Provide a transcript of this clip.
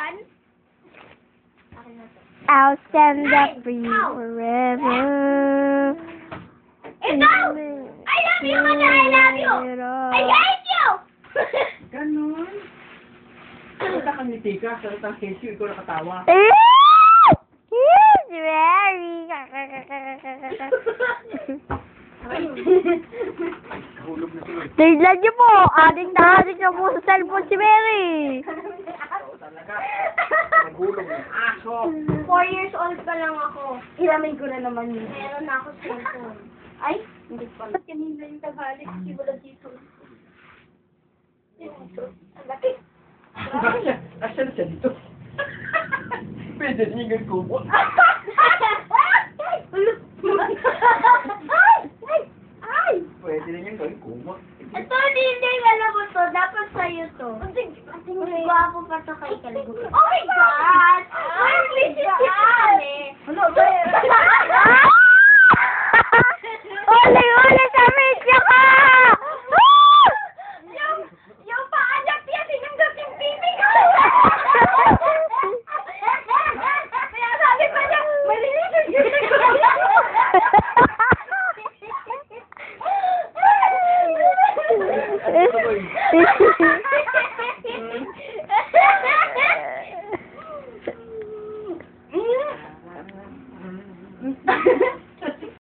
yan? Akin na to. I'll stand up for you forever. Ito! I love you, Mother! I love you! I hate you! Ganon. Salita ka ngiti ka, salita hate you, ikaw nakatawa. He's very... Hulog na sila. Tignan niyo po, adik na po sa cellphone si Mary. Oo talaga. Naghulog ng aso. 4 years old pa lang ako. Ilamin ko na naman yun. Meron na ako cellphone. Ay, hindi pa. Ba't kanina yung taghalik? Hindi wala dito. Dito. Ang laki. Asa na siya dito? Pwede niya kubo. Ay! Pwede na niya gawin kubo. Ito, hindi alam mo to. Dapat sa'yo to. Mas gwapo pa to kay Kaligo. Oh my God! Ay, please yan eh. Ano ba yun? Uli sa video ka! Yung paanak yan, sinunggap yung pipi ko. Kaya sabi pa niya, malilinis yung Ano ba yun?